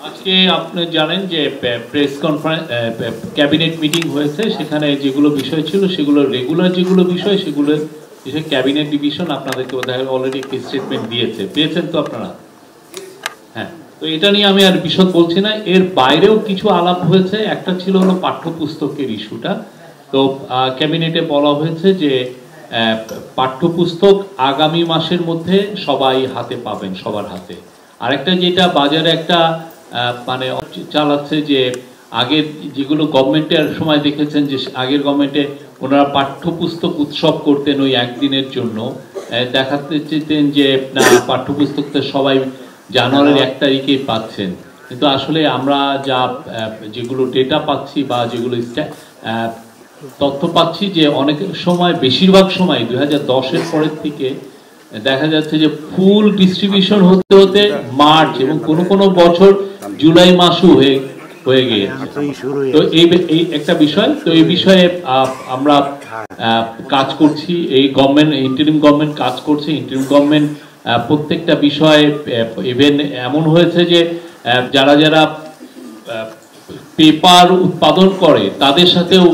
আজকে আপনি জানেন যে প্রেস কনফারেন্স ক্যাবিনেট মিটিং হয়েছে, সেখানে যেগুলো বিষয় ছিল সেগুলো রেগুলার যেগুলো বিষয় সেগুলো বিষয় ক্যাবিনেট ডিভিশন আপনাদেরকে অলরেডি একটি স্টেটমেন্ট দিয়েছে, পেয়েছেন তো আপনারা? হ্যাঁ, তো এটা নিয়ে আমি আর বিশদ বলছি না। এর বাইরেও কিছু আলাপ হয়েছে। একটা ছিল হলো পাঠ্যপুস্তকের ইস্যুটা। তো ক্যাবিনেটে বলা হয়েছে যে পাঠ্যপুস্তক আগামী মাসের মধ্যে সবাই হাতে পাবেন, সবার হাতে। আরেকটা যেটা বাজারে একটা মানে চালাচ্ছে যে আগের যেগুলো গভর্নমেন্টের সময় দেখেছেন যে আগের গভর্নমেন্টে ওনারা পাঠ্যপুস্তক উৎসব করতেন ওই একদিনের জন্য, দেখাতে চেতেন যে না পাঠ্যপুস্তকটা সবাই জানুয়ারির 1 তারিখে পাচ্ছেন। কিন্তু আসলে আমরা যা যেগুলো ডেটা পাচ্ছি বা যেগুলো তথ্য পাচ্ছি যে অনেক সময়, বেশিরভাগ সময় 2010-এর পরের থেকে দেখা যাচ্ছে যে ফুল ডিস্ট্রিবিউশন হতে হতে মার্চ এবং কোনো কোনো বছর জুলাই মাসও হয়ে গিয়েছে। তো এই একটা বিষয়। তো এই বিষয়ে আমরা কাজ করছি। এই গভর্নমেন্ট, ইন্টারিম গভর্নমেন্ট কাজ করছে। ইন্টারিম গভর্নমেন্ট প্রত্যেকটা বিষয়ে ইভেন এমন হয়েছে যে যারা যারা পেপার উৎপাদন করে তাদের সাথেও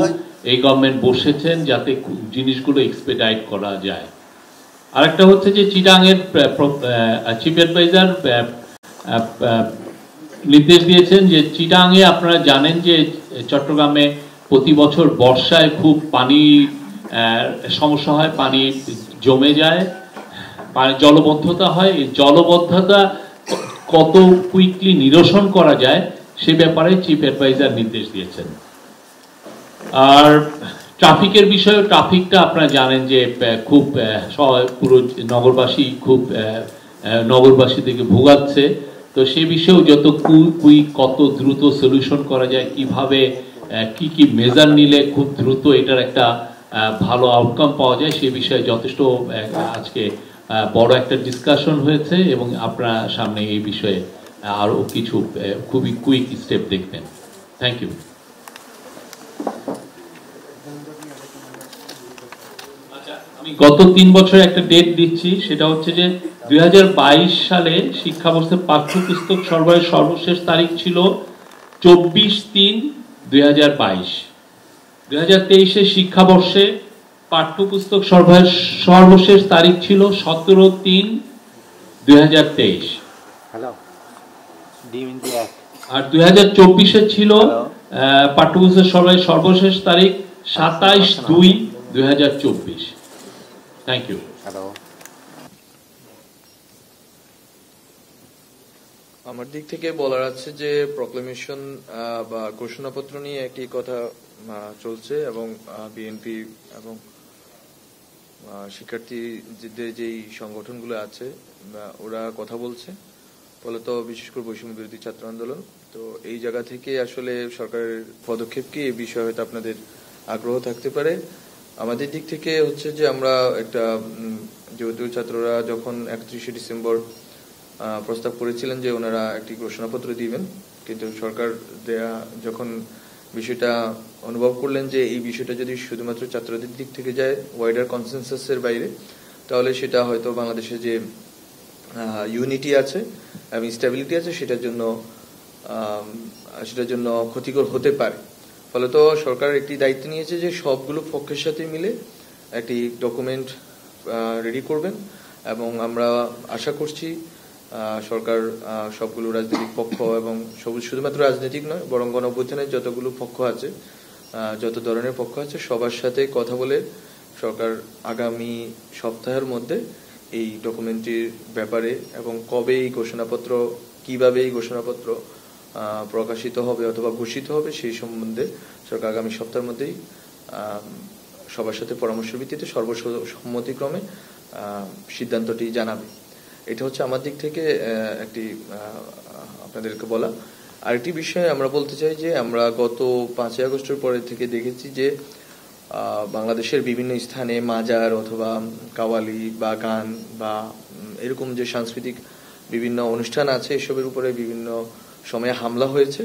এই গভর্নমেন্ট বসেছেন যাতে জিনিসগুলো এক্সপেডাইট করা যায়। আরেকটা হচ্ছে যে চিটাংয়ের চিফ অ্যাডভাইজার নির্দেশ দিয়েছেন যে চিটাংয়ে আপনারা জানেন যে চট্টগ্রামে প্রতি বছর বর্ষায় খুব পানি সমস্যা হয়, পানি জমে যায়, জলবদ্ধতা হয়। এই জলবদ্ধতা কত কুইকলি নিরসন করা যায় সে ব্যাপারে চিফ অ্যাডভাইজার নির্দেশ দিয়েছেন। আর ট্রাফিকের বিষয়ে, ট্রাফিকটা আপনারা জানেন যে খুব পুরো নগরবাসী খুব নগরবাসী থেকে ভোগাচ্ছে। তো সেই বিষয়েও যত কত দ্রুত সলিউশন করা যায়, কিভাবে কি কি মেজার নিলে খুব দ্রুত এটার একটা ভালো আউটকাম পাওয়া যায়, সে বিষয়ে যথেষ্ট আজকে বড় একটা ডিসকাশন হয়েছে এবং আপনার সামনে এই বিষয়ে আরো কিছু খুবই কুইক স্টেপ দেখবেন। Thank you. আমি গত 3 বছরের একটা ডেট দিচ্ছি, সেটা হচ্ছে যে 2022 সালে শিক্ষাবর্ষের পাঠ্যপুস্তক সরবরাহের সর্বশেষ তারিখ ছিল 24/3/2022। 2023 শিক্ষাবর্ষে পাঠ্যপুস্তক সরবরাহের সর্বশেষ তারিখ ছিল 17/3/2023। আর 2024 ছিল পাঠ্যপুস্তক সরবরাহের সর্বশেষ তারিখ 27/2/2024। Thank you. আমার দিক থেকে বলার আছে যে প্রক্লেমেশন বা ঘোষণাপত্র নিয়ে একটি কথা চলছে এবং বিএনপি এবং শিক্ষার্থীদের যেই সংগঠনগুলো আছে ওরা কথা বলছে, ফলত বিশেষ করে বৈষম্য বিরোধী ছাত্র আন্দোলন। তো এই জায়গা থেকে আসলে সরকারের পদক্ষেপ কি এই বিষয়ে হয়তো আপনাদের আগ্রহ থাকতে পারে। আমাদের দিক থেকে হচ্ছে যে আমরা একটা, যেহেতু ছাত্ররা যখন 31শে ডিসেম্বর প্রস্তাব করেছিলেন যে ওনারা একটি ঘোষণাপত্র দিবেন, কিন্তু সরকার যখন বিষয়টা অনুভব করলেন যে এই বিষয়টা যদি শুধুমাত্র ছাত্রদের দিক থেকে যায় ওয়াইডার কনসেনসাসের বাইরে, তাহলে সেটা হয়তো বাংলাদেশে যে ইউনিটি আছে এবং স্টেবিলিটি আছে সেটার জন্য ক্ষতিকর হতে পারে। ফলত সরকার একটি দায়িত্ব নিয়েছে যে সবগুলো পক্ষের সাথে মিলে একটি ডকুমেন্ট রেডি করবেন এবং আমরা আশা করছি সরকার সবগুলো রাজনৈতিক পক্ষ এবং শুধুমাত্র রাজনৈতিক নয় বরং গণঅভ্যুত্থানের যতগুলো পক্ষ আছে, যত ধরনের পক্ষ আছে সবার সাথে কথা বলে সরকার আগামী সপ্তাহের মধ্যে এই ডকুমেন্টটির ব্যাপারে এবং কবে এই ঘোষণাপত্র, কিভাবে এই ঘোষণাপত্র প্রকাশিত হবে অথবা ঘোষিত হবে সেই সম্বন্ধে সরকার আগামী সপ্তাহের মধ্যেই সবার সাথে পরামর্শের ভিত্তিতে সর্বসম্মতিক্রমে সিদ্ধান্তটি জানাবে। এটা হচ্ছে আমার দিক থেকে একটি আপনাদেরকে বলা। আরেকটি বিষয় আমরা বলতে চাই যে আমরা গত 5ই আগস্টের পরে থেকে দেখেছি যে বাংলাদেশের বিভিন্ন স্থানে মাজার অথবা কাওয়ালি বা গান বা এরকম যে সাংস্কৃতিক বিভিন্ন অনুষ্ঠান আছে এসবের উপরে বিভিন্ন সময়ে হামলা হয়েছে,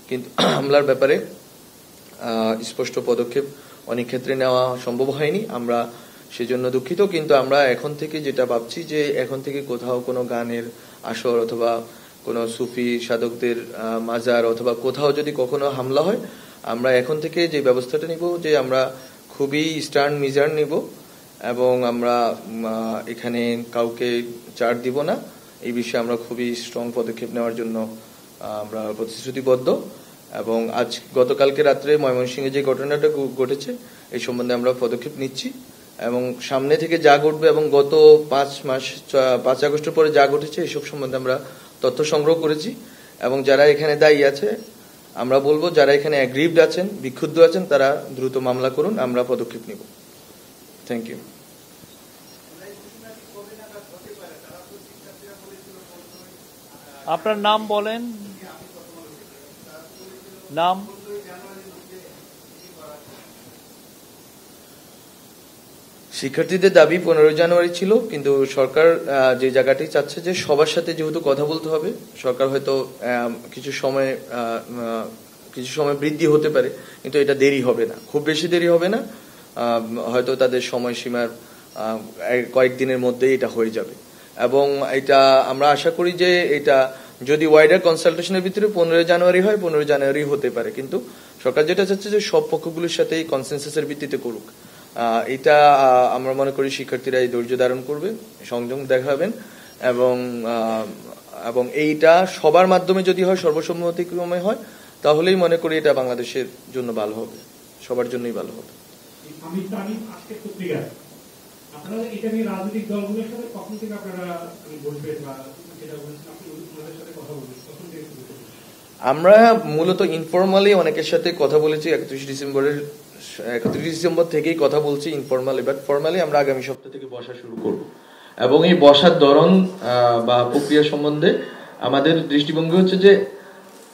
কিন্তু হামলার ব্যাপারে স্পষ্ট পদক্ষেপ অনেক ক্ষেত্রে নেওয়া সম্ভব হয়নি। আমরা সেজন্য দুঃখিত, কিন্তু আমরা এখন থেকে যেটা ভাবছি যে এখন থেকে কোথাও কোনো গানের আসর অথবা কোনো সুফি সাধকদের মাজার অথবা কোথাও যদি কখনো হামলা হয়, আমরা এখন থেকে যে ব্যবস্থাটা নিব যে আমরা খুবই স্টার্ন মেজার নিব এবং আমরা এখানে কাউকে ছাড় দিব না। এই বিষয়ে আমরা খুবই স্ট্রং পদক্ষেপ নেওয়ার জন্য আমরা প্রতিশ্রুতিবদ্ধ। এবং গতকালকে রাত্রে ময়মনসিংহে যে ঘটনাটা ঘটেছে এই সম্বন্ধে আমরা পদক্ষেপ নিচ্ছি এবং সামনে থেকে যা ঘটবে এবং গত 5 আগস্টের পরে যা ঘটেছে এসব সম্বন্ধে আমরা তথ্য সংগ্রহ করেছি এবং যারা এখানে দায়ী আছে আমরা বলবো যারা এখানে অ্যাগ্রিভড আছেন, বিক্ষুব্ধ আছেন, তারা দ্রুত মামলা করুন, আমরা পদক্ষেপ নিব। Thank you. আপনার নাম বলেন, নাম। শিক্ষার্থীদের দাবি 15 জানুয়ারি ছিল, কিন্তু সরকার যে জায়গাটি চাচ্ছে যে সবার সাথে যেহেতু কথা বলতে হবে, সরকার হয়তো কিছু সময় বৃদ্ধি হতে পারে, কিন্তু এটা দেরি হবে না, খুব বেশি দেরি হবে না, হয়তো তাদের সময়সীমার কয়েকদিনের মধ্যেই এটা হয়ে যাবে। এবং এটা আমরা আশা করি যে এটা যদি ওয়াইডার কনসালটেশনের ভিতরে 15 জানুয়ারি হয়, 15 জানুয়ারি হতে পারে, কিন্তু সরকার যেটা চাচ্ছে যে সব পক্ষগুলোর সাথেই কনসেনসাসের ভিত্তিতে করুক। এটা আমরা মনে করি শিক্ষার্থীরা এই ধৈর্য ধারণ করবেন, সংযম দেখাবেন এবং এইটা সবার মাধ্যমে যদি হয়, সর্বসম্মতিক্রমে হয়, তাহলেই মনে করি এটা বাংলাদেশের জন্য ভালো হবে, সবার জন্যই ভালো হবে। আপনারা এটা নিয়ে রাজনৈতিক দলগুলোর সাথে কখন থেকে আপনারা বলবেন বা আমরা মূলত ইনফরমালি অনেকের সাথে কথা বলেছি। 31 ডিসেম্বর থেকেই কথা বলছি ইনফরমালি, বাট ফরমালি আমরা আগামী সপ্তাহ থেকে বসা শুরু করব এবং এই বসার ধরন বা প্রক্রিয়া সম্বন্ধে আমাদের দৃষ্টিভঙ্গি হচ্ছে যে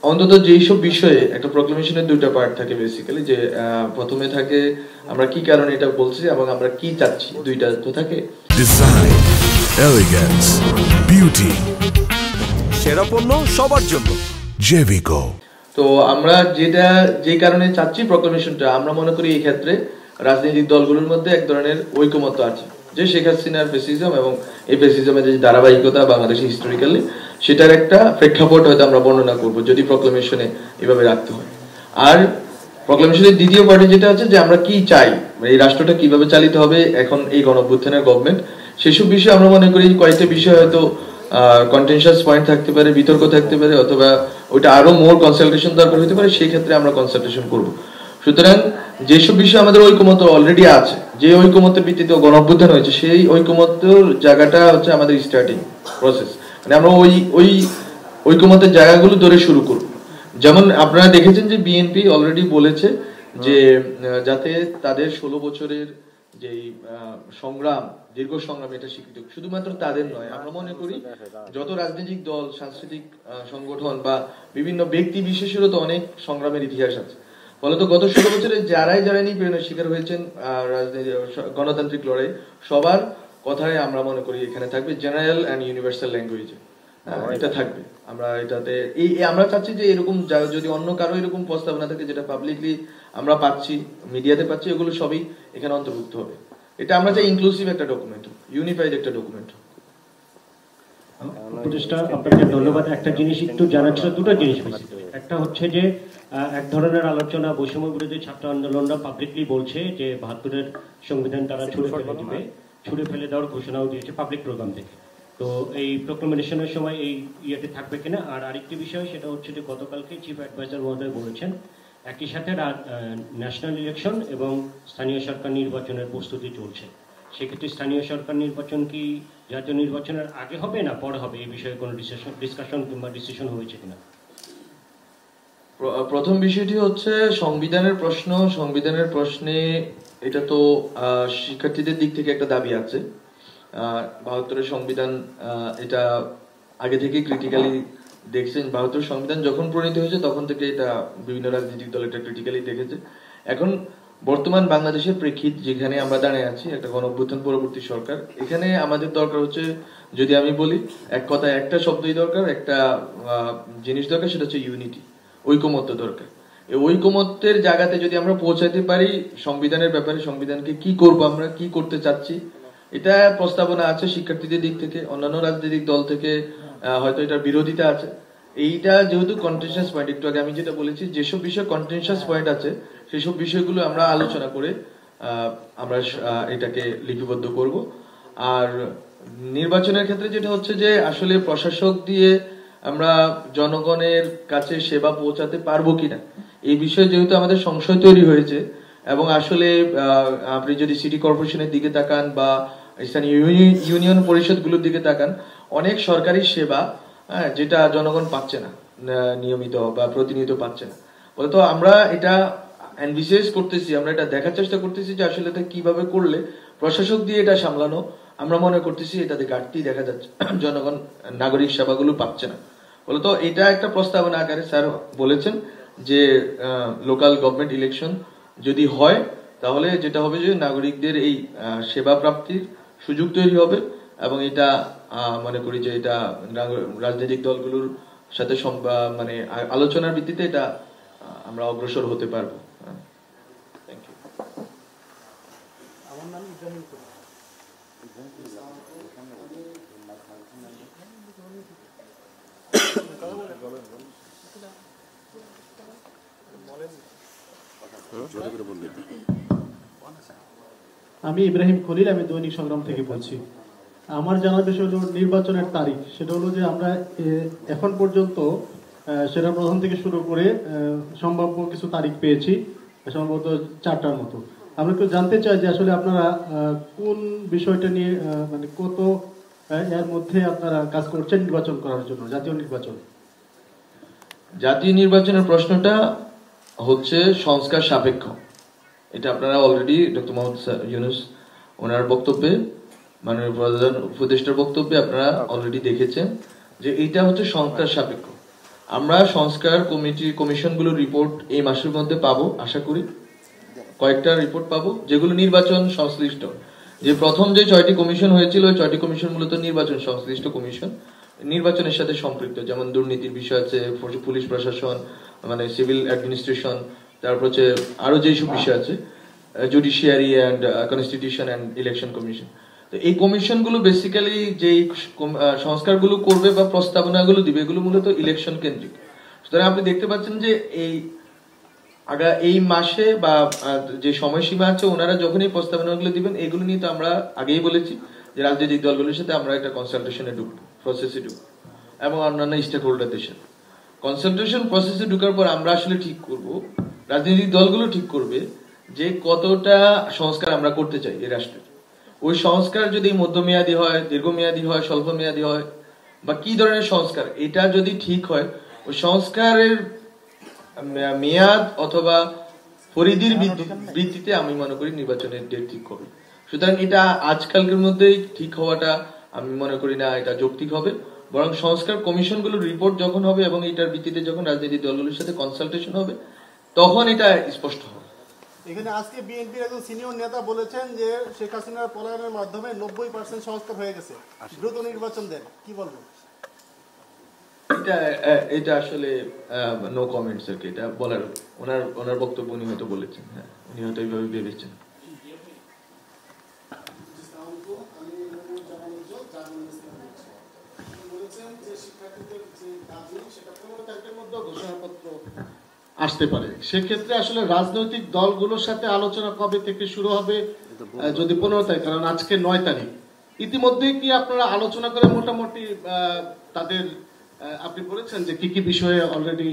অন্তত যেই সব বিষয়ে একটা প্রক্লেমেশনের 2টা পার্ট থাকে বেসিক্যালি, যে প্রথমে থাকে আমরা কি কারণে এটা বলছি এবং আমরা কি চাচ্ছি, 2টা তো থাকে। ডিজাইন, এলিগেন্স, বিউটি, সেরা পণ্য সবার জন্য জেভিকো। তো আমরা যে কারণে চাচ্ছি প্রক্লেমেশনটা, আমরা মনে করি এই ক্ষেত্রে রাজনৈতিক দলগুলোর মধ্যে এক ধরনের ঐকমত্য আছে যে শেখ হাসিনার ফ্যাসিজম এবং এই ফ্যাসিজমের যে ধারাবাহিকতা বাংলাদেশে হিস্টোরিক্যালি, সেটার একটা প্রেক্ষাপট হয়তো আমরা বর্ণনা করব যদি প্রক্লেমেশনে এভাবে রাখতে হয়। আর প্রক্লেমেশনের দ্বিতীয় পার্টে যেটা আছে যে আমরা কি চাই, এই রাষ্ট্রটা কিভাবে চালিত হবে এখন এই গণঅভ্যুত্থানের গভর্নমেন্ট, সেসব বিষয়ে আমরা মনে করি কয়েকটা বিষয় হয়তো কন্টেনশাস পয়েন্ট থাকতে পারে, বিতর্ক থাকতে পারে, অথবা ওইটা আরো মোর কনসালটেশন দরকার হতে পারে, সেই ক্ষেত্রে আমরা কনসালটেশন করব। সুতরাং যেসব বিষয় আমাদের ঐকমত্য অলরেডি আছে, যে ঐকমত্যের ভিত্তিতে গণঅভ্যুত্থান হয়েছে, সেই ঐকমত্যের জায়গাটা হচ্ছে আমাদের স্টার্টিং প্রসেস, মানে আমরা ওই ঐকমত্যের জায়গাগুলো ধরে শুরু করব। যেমন আপনারা দেখেছেন যে বিএনপি অলরেডি বলেছে যে যাতে তাদের 16 বছরের যে সংগ্রাম, দীর্ঘ সংগ্রাম, এটা স্বীকৃত শুধুমাত্র তাদের নয়, আমরা মনে করি যত রাজনৈতিক দল, সাংস্কৃতিক সংগঠন বা বিভিন্ন ব্যক্তি বিশেষেরও তো অনেক সংগ্রামের ইতিহাস আছে। ফলত গত 16 বছরে যারাই নিপীড়নের শিকার হয়েছেন গণতান্ত্রিক লড়াই, সবার কথাই আমরা মনে করি এখানে থাকবে জেনারেল অ্যান্ড ইউনিভার্সাল ল্যাঙ্গুয়েজে, এটা থাকবে। আমরা এটাতে আমরা চাচ্ছি যে এরকম যদি অন্য কারো এরকম প্রস্তাবনা থাকে যেটা পাবলিকলি আমরা পাচ্ছি, মিডিয়াতে পাচ্ছি, এগুলো সবই এখানে অন্তর্ভুক্ত হবে। এটা আমরা চাই ইনক্লুসিভ একটা ডকুমেন্ট, ইউনিফাইড একটা ডকুমেন্ট। উপদেষ্টা, আপনাকে ধন্যবাদ। একটা জিনিস একটু জানার ছিল, 2টা জিনিস বেসিক্যালি। একটা হচ্ছে যে এক ধরনের আলোচনা বৈষম্য বিরোধী ছাত্র আন্দোলনরা পাবলিকলি বলছে যে 72-এর সংবিধান তারা ছুড়ে ফেলে দেওয়ার ঘোষণাও দিয়েছে পাবলিক প্রোগ্রাম থেকে। তো এই প্রক্লেমেশনের সময় এই ইয়েতে থাকবে কিনা? আর আরেকটি বিষয়, সেটা হচ্ছে যে গতকালকে চিফ অ্যাডভাইজার মহোদয় বলেছেন একই সাথে ন্যাশনাল ইলেকশন এবং স্থানীয় সরকার নির্বাচনের প্রস্তুতি চলছে। সেক্ষেত্রে স্থানীয় সরকার নির্বাচন কি জাতীয় নির্বাচনের আগে হবে না পরে হবে, এই বিষয়ে কোনো ডিসকাশন কিংবা ডিসিশন হয়েছে কিনা? প্রথম বিষয়টি হচ্ছে সংবিধানের প্রশ্ন। সংবিধানের প্রশ্নে এটা তো শিক্ষার্থীদের দিক থেকে একটা দাবি আছে। 72-এর সংবিধান এটা আগে থেকে ক্রিটিক্যালি দেখছেন। 72 সংবিধান যখন প্রণীত হয়েছে তখন থেকে এটা বিভিন্ন রাজনৈতিক দল এটা ক্রিটিক্যালি দেখেছে। এখন বর্তমান বাংলাদেশের প্রেক্ষিত যেখানে আমরা দাঁড়িয়ে আছি, একটা গণঅভ্যুত্থান পরবর্তী সরকার, এখানে আমাদের দরকার হচ্ছে, যদি আমি বলি এক কথায় একটা শব্দই দরকার, একটা জিনিস দরকার, সেটা হচ্ছে ইউনিটি, ঐকমত্য দরকার। এই ঐকমত্যের জায়গাতে যদি আমরা পৌঁছাতে পারি সংবিধানের ব্যাপারে, সংবিধানকে কি করব, আমরা কি করতে চাচ্ছি, এটা প্রস্তাবনা আছে শিক্ষার্থীদের দিক থেকে, অন্যান্য রাজনৈতিক দল থেকে হয়তো এটার বিরোধিতা আছে। এইটা যেহেতু কন্টেনশাস পয়েন্ট, একটু আগে আমি যেটা বলেছি, যেসব বিষয় কন্টেনশাস পয়েন্ট আছে সেসব বিষয়গুলো আমরা আলোচনা করে আমরা এটাকে লিপিবদ্ধ করব। আর নির্বাচনের ক্ষেত্রে যেটা হচ্ছে যে আসলে প্রশাসক দিয়ে আমরা জনগণের কাছে সেবা পৌঁছাতে পারবো কিনা এই বিষয়ে যেহেতু আমাদের সংশয় তৈরি হয়েছে, এবং আসলে আপনি যদি সিটি কর্পোরেশনের দিকে তাকান বা স্থানীয় ইউনিয়ন পরিষদগুলোর দিকে তাকান, অনেক সরকারি সেবা যেটা জনগণ পাচ্ছে না নিয়মিত বা প্রতিনিয়ত পাচ্ছে না। বলতো আমরা এটা এনভিসেজ করতেছি, আমরা এটা দেখার চেষ্টা করতেছি যে আসলে এটা কিভাবে করলে প্রশাসক দিয়ে এটা সামলানো, আমরা মনে করতেছি এটাতে ঘাটতি দেখা যাচ্ছে, জনগণ নাগরিক সেবাগুলো পাচ্ছে না। বলতো এটা একটা প্রস্তাবনা আকারে স্যার বলেছেন যে লোকাল গভর্নমেন্ট ইলেকশন যদি হয় তাহলে যেটা হবে যে নাগরিকদের এই সেবা প্রাপ্তির সুযোগ তৈরি হবে, এবং এটা মনে করি যে এটা রাজনৈতিক দলগুলোর সাথে মানে আলোচনার ভিত্তিতে এটা আমরা অগ্রসর হতে পারবো। Thank you. আমার নাম ইব্রাহিম কবির। আমি ইব্রাহিম খলিল, আমি দৈনিক সংগ্রাম থেকে বলছি। আমার জানার বিষয় হলো নির্বাচনের তারিখ। সেটা হলো যে আমরা এখন পর্যন্ত সেনা প্রধান থেকে শুরু করে সম্ভাব্য কিছু তারিখ পেয়েছি, সম্ভবত 4টার মতো। আমরা একটু জানতে চাই যে আসলে আপনারা কোন বিষয়টা নিয়ে মানে কত এর মধ্যে আপনারা কাজ করছেন নির্বাচন করার জন্য, জাতীয় নির্বাচন। জাতীয় নির্বাচনের প্রশ্নটা হচ্ছে সংস্কার সাপেক্ষ। এটা আপনারা অলরেডি ডক্টর মোহাম্মদ ইউনূস ওনার বক্তব্যে, মাননীয় প্রধান উপদেষ্টার বক্তব্যে আপনারা অলরেডি দেখেছেন যে এটা হচ্ছে সংস্কার সাপেক্ষ। আমরা সংস্কার কমিশনগুলোর রিপোর্ট এই মাসের মধ্যে পাবো, আশা করি কয়েকটা রিপোর্ট পাবো যেগুলো নির্বাচন সংশ্লিষ্ট। যে প্রথম যে 6টি কমিশন হয়েছিল ওই 6টি কমিশন মূলত নির্বাচন সংশ্লিষ্ট কমিশন, নির্বাচনের সাথে সম্পৃক্ত, যেমন দুর্নীতির বিষয় আছে, পুলিশ প্রশাসন মানে সিভিল অ্যাডমিনিস্ট্রেশন, তারপর হচ্ছে আরো যেসব বিষয় আছে, judiciary and constitution and election commission. তো এই কমিশনগুলো বেসিক্যালি যেই সংস্কারগুলো করবে বা প্রস্তাবনাগুলো দিবে এগুলো মূলত ইলেকশন কেন্দ্রিক। সুতরাং আপনি দেখতে পাচ্ছেন যে এই মাসে বা যে সময়সীমা আছে ওনারা যখন এই প্রস্তাবনাগুলো দিবেন এগুলো নিয়ে তো আমরা আগেই বলেছি যে রাজনৈতিক দলগুলোর সাথে আমরা একটা কনসালটেশনে ঢুকবো, প্রসেসে ঢুকবো, এবং অন্যান্য স্টেক হোল্ডারদের সাথে কনসালটেশন প্রসেসে ঢুকার পর আমরা আসলে ঠিক করব, রাজনৈতিক দলগুলো ঠিক করবে যে কতটা সংস্কার আমরা করতে চাই এই রাষ্ট্রের। ওই সংস্কার যদি মধ্যমেয়াদী হয়, দীর্ঘমেয়াদী হয়, স্বল্প মেয়াদী হয়, বা কি ধরনের সংস্কার, এটা যদি ঠিক হয় ওই সংস্কারের মেয়াদ অথবা পরিধির ভিত্তিতে আমি মনে করি নির্বাচনের ডেট ঠিক হবে। সুতরাং এটা আজকালকের মধ্যেই ঠিক হওয়াটা আমি মনে করি না এটা যৌক্তিক হবে, বরং সংস্কার কমিশনগুলোর রিপোর্ট যখন হবে এবং এটার ভিত্তিতে যখন রাজনৈতিক দলগুলোর সাথে কনসালটেশন হবে তখন এটা স্পষ্ট হবে। এখানে আজকে বিএনপির একজন সিনিয়র নেতা বলেছেন যে শেখ হাসিনার পলায়নের মাধ্যমে 90% সংস্কার হয়ে গেছে, দ্রুত নির্বাচন দেন, কি বলবেন? এটা আসলে নো কমেন্টস আর কি, এটা বলার ওনার বক্তব্য উনি হয়তো বলেছেন, হ্যাঁ উনি হয়তো এইভাবে ভেবেছেন। আসতে পারে, সেক্ষেত্রে আসলে রাজনৈতিক দলগুলোর সাথে আলোচনা কবে থেকে শুরু হবে? যদি 15 তারিখ, কারণ আজকে 9 তারিখ, ইতিমধ্যে কি আপনারা আলোচনা করে মোটামুটি তাদের আপনি বলেছেন যে কি কি বিষয়ে অলরেডি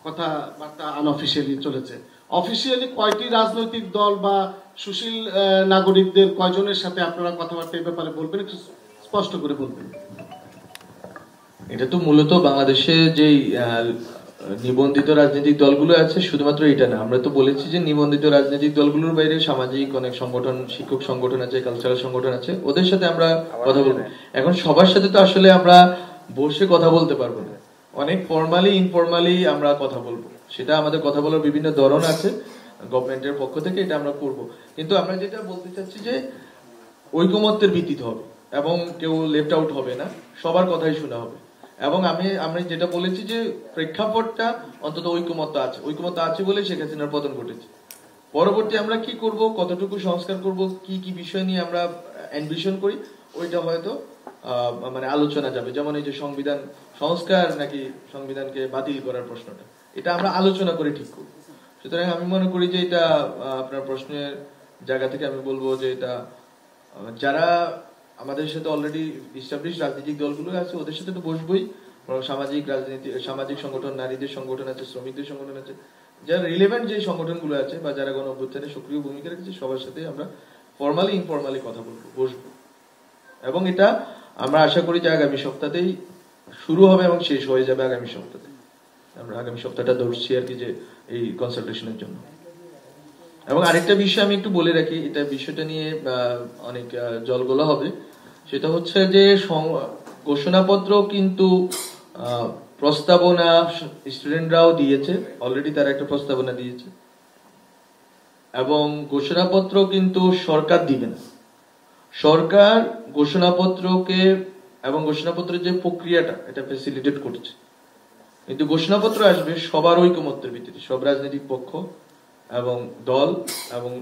কথাবার্তা আনঅফিসিয়ালি চলেছে, অফিসিয়ালি কয়টি রাজনৈতিক দল বা সুশীল নাগরিকদের কয়জনের সাথে আপনারা কথাবার্তা এই ব্যাপারে বলবেন, একটু স্পষ্ট করে বলবেন। এটা তো মূলত বাংলাদেশে যেই নিবন্ধিত রাজনৈতিক দলগুলো আছে শুধুমাত্র এটা না, আমরা তো বলেছি যে নিবন্ধিত রাজনৈতিক দলগুলোর বাইরে সামাজিক অনেক সংগঠন, শিক্ষক সংগঠন আছে, কালচারাল সংগঠন আছে, ওদের সাথে আমরা কথা বলবো। এখন সবার সাথে তো আসলে আমরা বসে কথা বলতে পারবো না, অনেক ফর্মালি ইনফর্মালি আমরা কথা বলবো, সেটা আমাদের কথা বলার বিভিন্ন ধরন আছে গভর্নমেন্টের পক্ষ থেকে, এটা আমরা করবো। কিন্তু আমরা যেটা বলতে চাচ্ছি যে ঐকমত্যের ভিত্তিতে হবে এবং কেউ লেফট আউট হবে না, সবার কথাই শোনা হবে। এবং আমি যেটা বলেছি যে প্রেক্ষাপটটা অন্তত ঐকমত্য আছে বলে শেখ হাসিনার পতন ঘটেছে। পরবর্তী আমরা কি করব, কতটুকু সংস্কার করব, কি কি বিষয় নিয়ে আমরা এনভিশন করি, ওইটা হয়তো মানে আলোচনা যাবে, যেমন এই যে সংবিধান সংস্কার নাকি সংবিধানকে বাতিল করার প্রশ্নটা, এটা আমরা আলোচনা করে ঠিক করব। সুতরাং আমি মনে করি যে এটা আপনার প্রশ্নের জায়গা থেকে আমি বলবো যে এটা যারা আমাদের সাথে অলরেডি ইস্টাবলিশ রাজনৈতিক দলগুলো আছে ওদের সাথে তো বসবই, সামাজিক রাজনীতি, সামাজিক সংগঠন, নারীদের সংগঠন আছে, শ্রমিকদের সংগঠন আছে, যারা রিলেভেন্ট যে সংগঠনগুলো আছে বা যারা গণ অভ্যুত্থানে সক্রিয় ভূমিকা রেখেছে সবার সাথে আমরা ফর্মালি ইনফর্মালি কথা বলবো, বসবো। এবং এটা আমরা আশা করি যে আগামী সপ্তাহতেই শুরু হবে এবং শেষ হয়ে যাবে আগামী সপ্তাহে। আমরা আগামী সপ্তাহটা ধরছি আর কি যে এই কনসালটেশনের জন্য। এবং আরেকটা বিষয় আমি একটু বলে রাখি, এটা বিষয়টা নিয়ে অনেক জলগোলা হবে, সেটা হচ্ছে যে ঘোষণাপত্র কিন্তু প্রস্তাবনা স্টুডেন্টরাও দিয়েছে, অলরেডি তারা একটা প্রস্তাবনা দিয়েছে, এবং ঘোষণাপত্র কিন্তু সরকার দিবে না। সরকার ঘোষণাপত্রকে এবং ঘোষণাপত্রের যে প্রক্রিয়াটা এটা ফ্যাসিলিটেট করছে, কিন্তু ঘোষণাপত্র আসবে সবার ঐকমত্যের ভিত্তিতে, সব রাজনৈতিক পক্ষ এবং দল এবং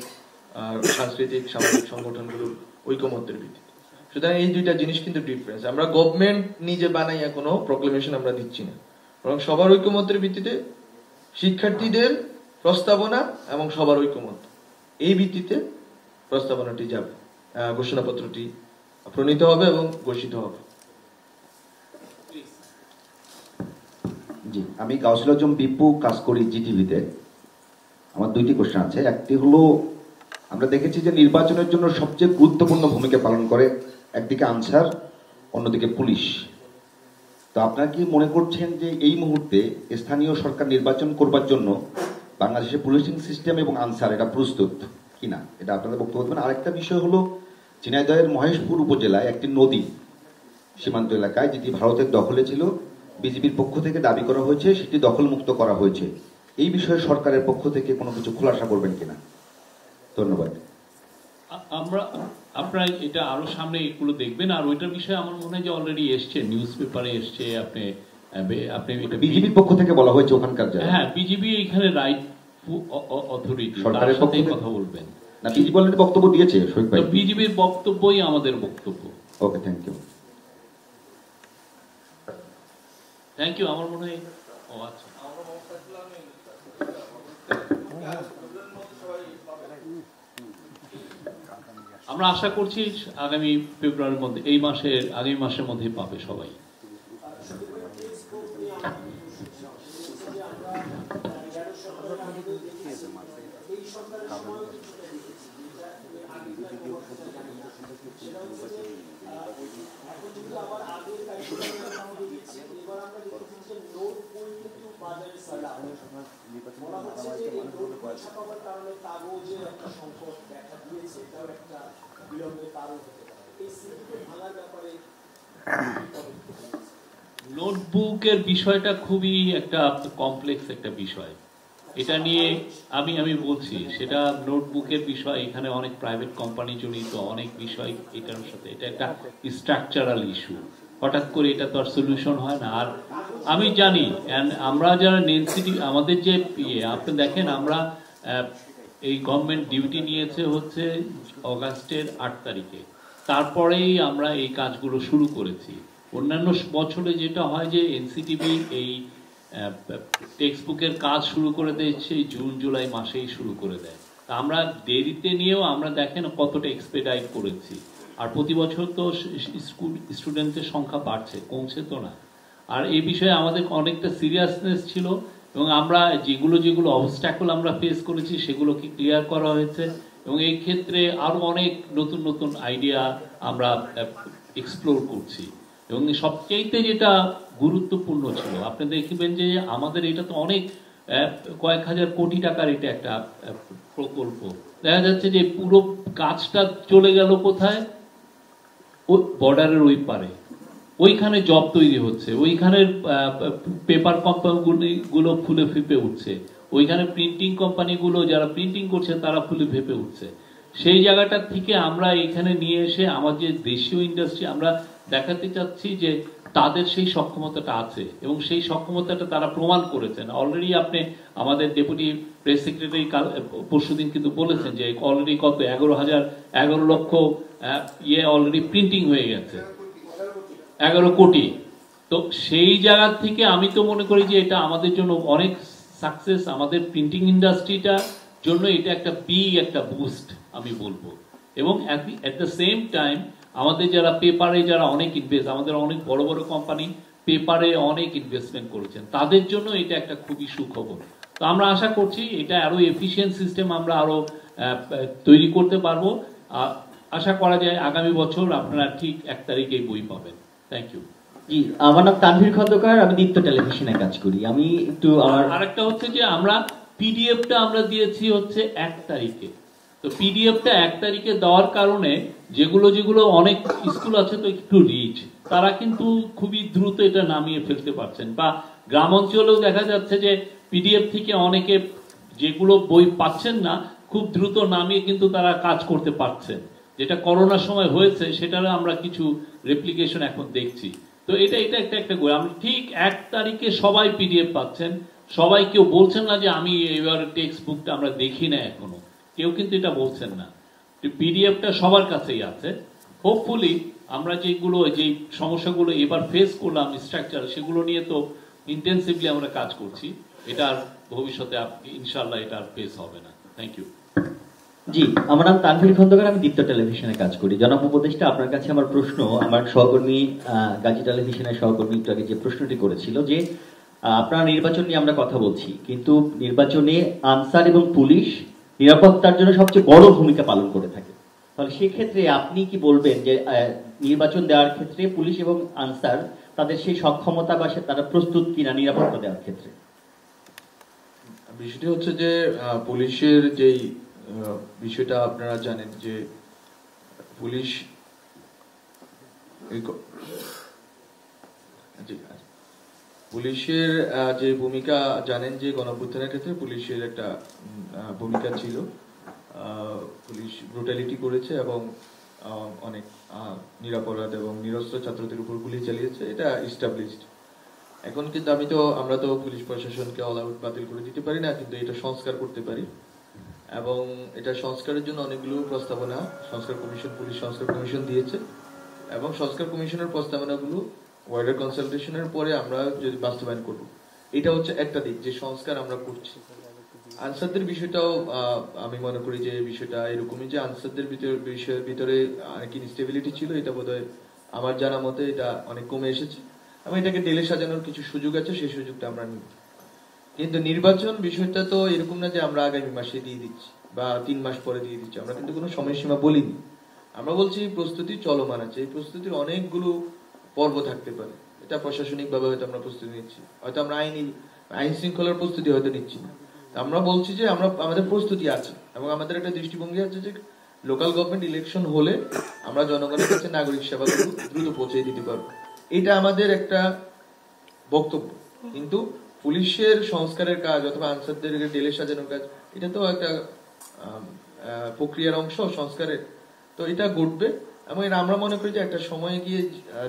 সাংস্কৃতিক সামাজিক সংগঠনগুলোর ঐকমত্যের ভিত্তিতে। সুতরাং এই দুইটা জিনিস কিন্তু ডিফারেন্স। আমরা গভর্নমেন্ট নিজে বানাইয়া কোনো প্রক্লেমেশন আমরা দিচ্ছি না, বরং সবার ঐকমত্যের ভিত্তিতে শিক্ষার্থীদের প্রস্তাবনা এবং সবার ঐকমত্য, এই ভিত্তিতে প্রস্তাবনাটি যাবে, ঘোষণাপত্রটি প্রণীত হবে এবং ঘোষিত হবে। জি, আমি কাউন্সিলর আজম বিপু, কাজ করি জিটিভিতে। আমার দুইটি কোশ্চেন আছে। একটি হলো, আমরা দেখেছি যে নির্বাচনের জন্য সবচেয়ে গুরুত্বপূর্ণ ভূমিকা পালন করে একদিকে আনসার, অন্যদিকে পুলিশ। তো আপনারা কি মনে করছেন যে এই মুহূর্তে স্থানীয় সরকার নির্বাচন করবার জন্য বাংলাদেশের পুলিশিং সিস্টেম এবং আনসার এটা প্রস্তুত কিনা, এটা আপনাদের বক্তব্য দেবেন। আরেকটা বিষয় হলো, ঝিনাইদহের মহেশপুর উপজেলায় একটি নদী সীমান্ত এলাকায় যেটি ভারতের দখলে ছিল, বিজেপির পক্ষ থেকে দাবি করা হয়েছে সেটি দখলমুক্ত করা হয়েছে। এই বিষয়ে সরকারের পক্ষ থেকে কোনো কিছু খোলাসা করবেন কিনা? ধন্যবাদ। আপনারা এটা আরো সামনে এগুলো দেখবেন। আর ওইটার বিষয়ে আমার মনে হয় যে অলরেডি এসছে, নিউজ পেপারে এসছে। আপনি বিজেপির পক্ষ থেকে বলা হয়েছে ওখানকার, হ্যাঁ, বিজেপি এখানে রাইট অথরিটি, সরকারের সাথে পক্ষে কথা বলবেন না? বিজেপি অলরেডি বক্তব্য দিয়েছে, শহীদ ভাই। বিজেপির বক্তব্যই আমাদের বক্তব্য। Okay, thank you. Thank you. আমার মনে হয় আচ্ছা, আমরা আশা করছি আগামী ফেব্রুয়ারির মধ্যে, আগামী মাসের মধ্যেই পাবে সবাই। নোটবুকের বিষয়টা খুবই একটা কমপ্লেক্স একটা বিষয়। এটা নিয়ে আমি বলছি, সেটা নোটবুকের বিষয়, এখানে অনেক প্রাইভেট কোম্পানি জড়িত, অনেক বিষয় এটার সাথে। এটা একটা স্ট্রাকচারাল ইস্যু, হঠাৎ করে এটা তো আর সলিউশন হয় না। আর আমি জানি, আমরা যারা নেনসিটি, আমাদের যে আপনি দেখেন, আমরা এই গভর্নমেন্ট ডিউটি নিয়েছে হচ্ছে অগাস্টের 8 তারিখে, তারপরেই আমরা এই কাজগুলো শুরু করেছি। অন্যান্য বছরে যেটা হয় যে এনসিটিভি এই টেক্সট বুকের কাজ শুরু করে দিচ্ছে জুন জুলাই মাসেই শুরু করে দেয়। তা আমরা দেরিতে নিয়েও আমরা দেখেন কতটা এক্সপেডাইট করেছি। আর প্রতি বছর তো স্কুল স্টুডেন্টদের সংখ্যা বাড়ছে, কমছে তো না। আর এই বিষয়ে আমাদের অনেকটা সিরিয়াসনেস ছিল, এবং আমরা যেগুলো অবস্ট্যাকল আমরা ফেস করেছি সেগুলোকে ক্লিয়ার করা হয়েছে। এবং এই ক্ষেত্রে আরো অনেক নতুন নতুন আইডিয়া আমরা এক্সপ্লোর করছি। এবং সবচেয়ে যেটা গুরুত্বপূর্ণ ছিল, আপনি দেখবেন যে আমাদের এটা তো অনেক কয়েক হাজার কোটি টাকার এটা একটা প্রকল্প। দেখা যাচ্ছে যে পুরো কাজটা চলে গেল কোথায়? বর্ডারের ওই পারে, ওইখানে জব তৈরি হচ্ছে, ওইখানের পেপার কোম্পানিগুলো ফুলে ফেঁপে উঠছে, ওইখানে প্রিন্টিং কোম্পানিগুলো যারা প্রিন্টিং করছে তারা ফুলে ফেঁপে উঠছে। সেই জায়গাটা থেকে আমরা এখানে নিয়ে এসে আমাদের দেশীয় ইন্ডাস্ট্রি আমরা দেখাতে চাচ্ছি যে তাদের সেই সক্ষমতাটা আছে, এবং সেই সক্ষমতাটা তারা প্রমাণ করেছেন। অলরেডি আপনি আমাদের ডেপুটি প্রেস সেক্রেটারি পরশুদিন কিন্তু বলেছেন যে অলরেডি কত 11 লক্ষ অলরেডি প্রিন্টিং হয়ে গেছে। 11 কোটি। তো সেই জায়গা থেকে আমি তো মনে করি যে এটা আমাদের জন্য অনেক সাকসেস, আমাদের প্রিন্টিং ইন্ডাস্ট্রিটা জন্য এটা একটা বিগ একটা বুস্ট আমি বলবো। এবং অ্যাট দ্য সেম টাইম আমাদের যারা পেপারে যারা অনেক ইনভেস্ট, আমাদের অনেক বড় বড় কোম্পানি পেপারে অনেক ইনভেস্টমেন্ট করেছেন, তাদের জন্য এটা একটা খুবই সুখবর। তো আমরা আশা করছি এটা আরো এফিশিয়েন্ট সিস্টেম আমরা আরো তৈরি করতে পারবো। আশা করা যায় আগামী বছর আপনারা ঠিক 1 তারিখে বই পাবেন। Thank you. জি, আমার নাম তানভীর খন্দকার, আমি দীপ্ত টেলিভিশনে কাজ করি। আমি একটু আরেকটা হচ্ছে যে আমরা পিডিএফটা আমরা দিয়েছি হচ্ছে 1 তারিখে। তো পিডিএফটা 1 তারিখে দেওয়ার কারণে যেগুলো অনেক স্কুল আছে তো একটু রিচ, তারা কিন্তু খুবই দ্রুত এটা নামিয়ে ফেলতে পারছেন। বা গ্রাম অঞ্চলেও দেখা যাচ্ছে যে পিডিএফ থেকে অনেকে যেগুলো বই পাচ্ছেন না খুব দ্রুত নামিয়ে কিন্তু তারা কাজ করতে পারছেন, যেটা করোনার সময় হয়েছে সেটার আমরা কিছু রেপ্লিকেশন এখন দেখছি। তো এটা একটা গোল। আমরা ঠিক 1 তারিখে সবাই পিডিএফ পাচ্ছেন, সবাই কেউ বলছেন না যে আমি এবার টেক্সট বুকটা আমরা দেখি না, এখনো কেউ কিন্তু এটা বলছেন না। পিডিএফটা সবার কাছেই আছে। হোপফুলি আমরা যেই সমস্যাগুলো এবার ফেস করলাম স্ট্রাকচার, সেগুলো নিয়ে তো ইন্টেন্সিভলি আমরা কাজ করছি, এটার ভবিষ্যতে ইনশাআল্লাহ এটা ফেস হবে না। Thank you. জি, আমার নাম তানভীর খন্দকার, আমি দীপ্ত টেলিভিশনে কাজ করি। জনাব উপদেষ্টা, আপনার কাছে আমার প্রশ্ন, আমার সহকর্মী গাজী টেলিভিশনের সহকর্মী একটু আগে যে প্রশ্নটি করেছিল যে আপনারা নির্বাচন নিয়ে আমরা কথা বলছি, কিন্তু নির্বাচনে আনসার এবং পুলিশ নিরাপত্তার জন্য সবচেয়ে বড় ভূমিকা পালন করে থাকে। তাহলে সেক্ষেত্রে আপনি কি বলবেন যে নির্বাচন দেওয়ার ক্ষেত্রে পুলিশ এবং আনসার তাদের সেই সক্ষমতা বা তারা প্রস্তুত কিনা নিরাপত্তা দেওয়ার ক্ষেত্রে? বিষয়টি হচ্ছে যে পুলিশের যেই বিষয়টা আপনারা জানেন যে পুলিশের যে ভূমিকা জানেন যে গণঅভ্যুত্থানের ক্ষেত্রে পুলিশের একটা ভূমিকা ছিল। পুলিশ ব্রুটালিটি করেছে এবং অনেক নিরাপরাধ এবং নিরস্ত্র ছাত্রদের উপর গুলি চালিয়েছে, এটা এস্টাবলিশড। এখন কিন্তু আমরা তো পুলিশ প্রশাসনকে অল আউট বাতিল করে দিতে পারি না, কিন্তু এটা সংস্কার করতে পারি। এবং এটা সংস্কারের জন্য অনেকগুলো প্রস্তাবনা পুলিশ সংস্কার কমিশন দিয়েছে, এবং সংস্কার কমিশনের প্রস্তাবনাগুলো ওয়াইডার কনসালটেশনের পরে আমরা যদি বাস্তবায়ন করব, এটা হচ্ছে একটা দিক যে সংস্কার আমরা করছি। আনসারদের বিষয়টাও আমি মনে করি যে বিষয়টা এরকমই যে আনসারদের ভিতরে অনেক ইনস্টেবিলিটি ছিল, এটা বোধহয় আমার জানা মতে এটা অনেক কমে এসেছে এবং এটাকে ঢেলে সাজানোর কিছু সুযোগ আছে, সেই সুযোগটা আমরা নিই। কিন্তু নির্বাচন বিষয়টা তো এরকম না যে আমরা আগামী মাসে দিয়ে দিচ্ছি বা 3 মাস পরে দিয়ে দিচ্ছি, আমরা কিন্তু কোনো সময়সীমা বলিনি। আমরা বলছি প্রস্তুতি চলমান আছে, এই প্রস্তুতির অনেকগুলো পর্ব থাকতে পারে। এটা প্রশাসনিক ভাবে হয়তো আমরা প্রস্তুতি নিচ্ছি, হয়তো আমরা আইন শৃঙ্খলার প্রস্তুতি হয়তো নিচ্ছি না। আমরা বলছি যে আমাদের প্রস্তুতি আছে এবং আমাদের একটা দৃষ্টিভঙ্গি আছে যে লোকাল গভর্নমেন্ট ইলেকশন হলে আমরা জনগণের কাছে নাগরিক সেবাগুলো দ্রুত পৌঁছে দিতে পারবো, এটা আমাদের একটা বক্তব্য। কিন্তু পুলিশের সংস্কারের কাজ অথবা আনসারদের ঢেলে সাজানোর কাজ, এটা তো একটা প্রক্রিয়ার অংশ সংস্কারের, তো এটা ঘটবে। এবং আমরা মনে করি যে একটা সময় গিয়ে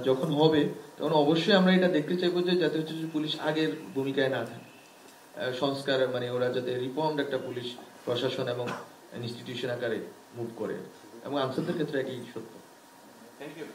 যখন হবে তখন অবশ্যই আমরা এটা দেখতে চাইবো যে যাতে হচ্ছে পুলিশ আগের ভূমিকায় না থাকে, সংস্কার মানে ওরা যাতে রিফর্মড একটা পুলিশ প্রশাসন এবং ইনস্টিটিউশন আকারে মুভ করে, এবং আনসারদের ক্ষেত্রে একই সত্য। Thank you.